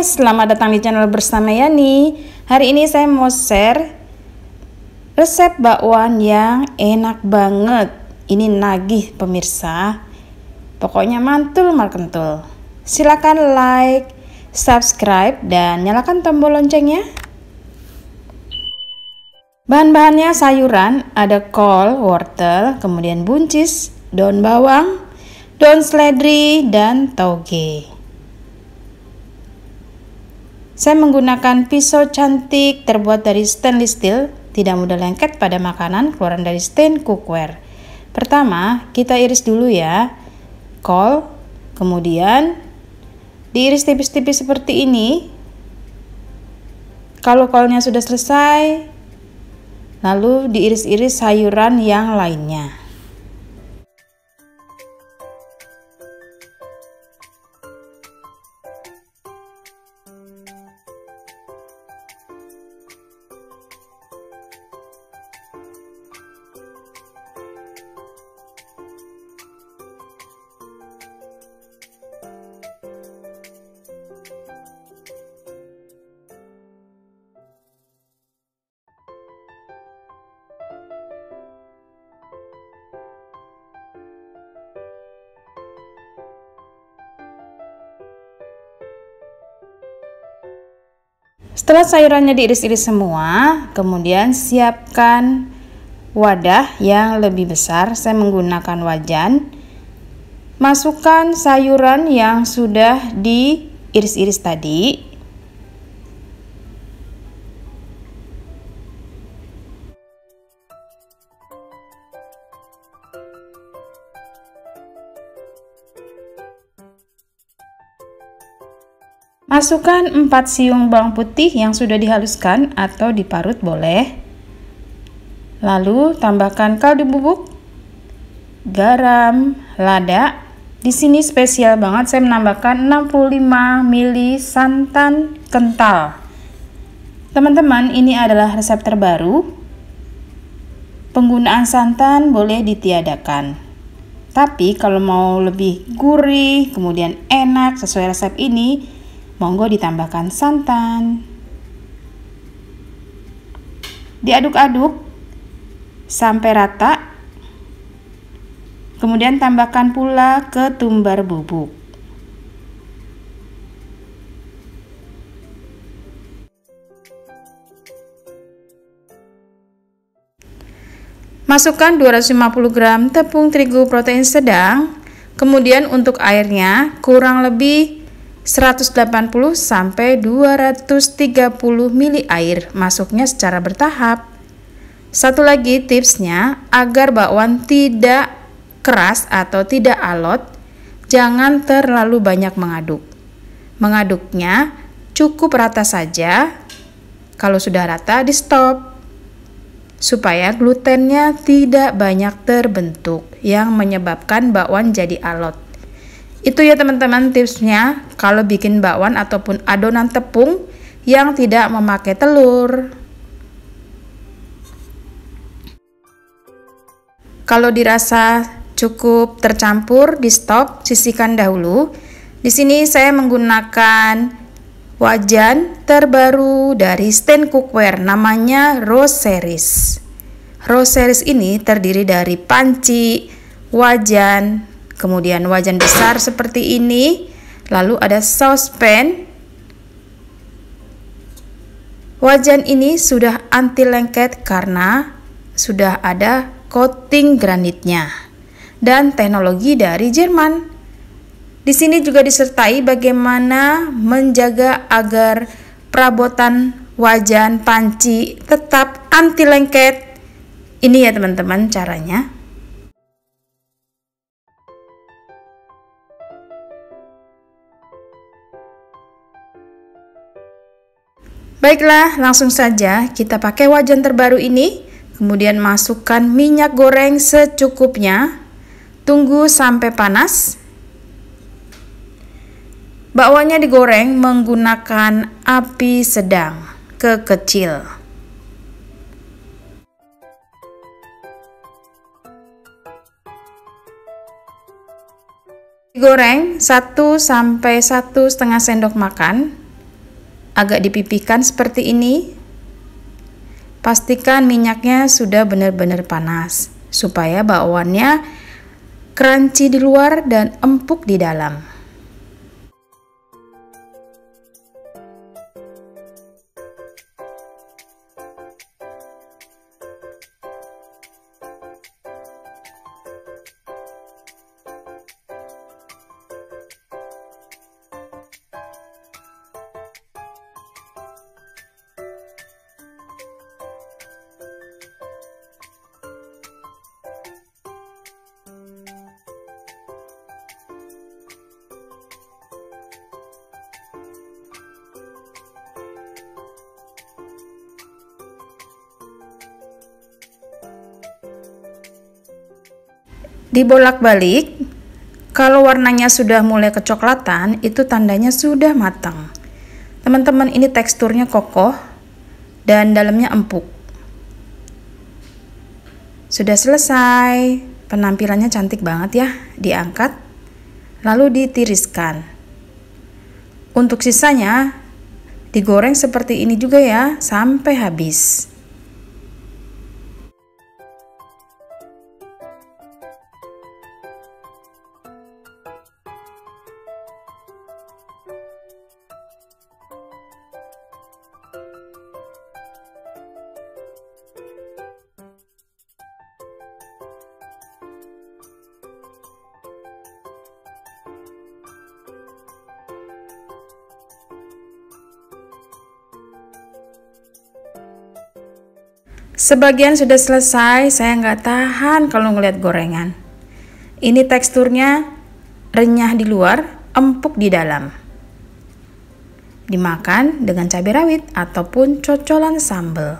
Hai, selamat datang di channel bersama Yani. Hari ini saya mau share resep bakwan yang enak banget. Ini nagih pemirsa. Pokoknya mantul markentul. Silakan like, subscribe, dan nyalakan tombol loncengnya. Bahan-bahannya sayuran, ada kol, wortel, kemudian buncis, daun bawang, daun seledri, dan toge. Saya menggunakan pisau cantik terbuat dari stainless steel, tidak mudah lengket pada makanan, keluaran dari stain cookware. Pertama, kita iris dulu ya, kol, kemudian diiris tipis-tipis seperti ini. Kalau kolnya sudah selesai, lalu diiris-iris sayuran yang lainnya. Setelah sayurannya diiris-iris semua, kemudian siapkan wadah yang lebih besar. Saya menggunakan wajan. Masukkan sayuran yang sudah diiris-iris tadi. Masukkan 4 siung bawang putih yang sudah dihaluskan atau diparut boleh. Lalu tambahkan kaldu bubuk, garam, lada. Di sini spesial banget saya menambahkan 65 ml santan kental. Teman-teman, ini adalah resep terbaru. Penggunaan santan boleh ditiadakan. Tapi kalau mau lebih gurih, kemudian enak sesuai resep ini, monggo ditambahkan santan. Diaduk-aduk sampai rata. Kemudian tambahkan pula ketumbar bubuk. Masukkan 250 gram tepung terigu protein sedang. Kemudian untuk airnya kurang lebih 180 sampai 230 ml air, masuknya secara bertahap. Satu lagi tipsnya, agar bakwan tidak keras atau tidak alot, jangan terlalu banyak mengaduk. Mengaduknya cukup rata saja. Kalau sudah rata, di stop supaya glutennya tidak banyak terbentuk yang menyebabkan bakwan jadi alot. Itu ya teman-teman tipsnya kalau bikin bakwan ataupun adonan tepung yang tidak memakai telur. Kalau dirasa cukup tercampur, di stop, sisihkan dahulu. Di sini saya menggunakan wajan terbaru dari stain cookware, namanya Rose Series. Rose Series ini terdiri dari panci, wajan, kemudian wajan besar seperti ini, lalu ada saucepan. Wajan ini sudah anti lengket karena sudah ada coating granitnya dan teknologi dari Jerman. Di sini juga disertai bagaimana menjaga agar perabotan wajan panci tetap anti lengket. Ini ya teman-teman caranya. Baiklah, langsung saja kita pakai wajan terbaru ini. Kemudian masukkan minyak goreng secukupnya. Tunggu sampai panas. Bakwannya digoreng menggunakan api sedang ke kecil. Digoreng 1 sampai 1,5 sendok makan. agak dipipihkan seperti ini. Pastikan minyaknya sudah benar-benar panas supaya bakwannya crunchy di luar dan empuk di dalam. Dibolak-balik, kalau warnanya sudah mulai kecoklatan, itu tandanya sudah matang. Teman-teman, ini teksturnya kokoh dan dalamnya empuk. Sudah selesai, penampilannya cantik banget ya. Diangkat, lalu ditiriskan. Untuk sisanya, digoreng seperti ini juga ya, sampai habis. Sebagian sudah selesai, saya nggak tahan kalau ngeliat gorengan. Ini teksturnya renyah di luar, empuk di dalam. Dimakan dengan cabai rawit ataupun cocolan sambal.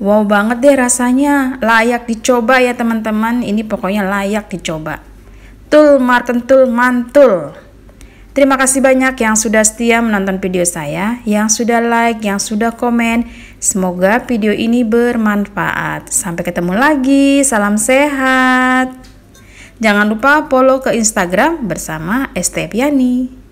Wow banget deh rasanya, layak dicoba ya teman-teman. Ini pokoknya layak dicoba. Tul markentul mantul. Terima kasih banyak yang sudah setia menonton video saya, yang sudah like, yang sudah komen. Semoga video ini bermanfaat. Sampai ketemu lagi, salam sehat. Jangan lupa follow ke Instagram bersama Estepiani.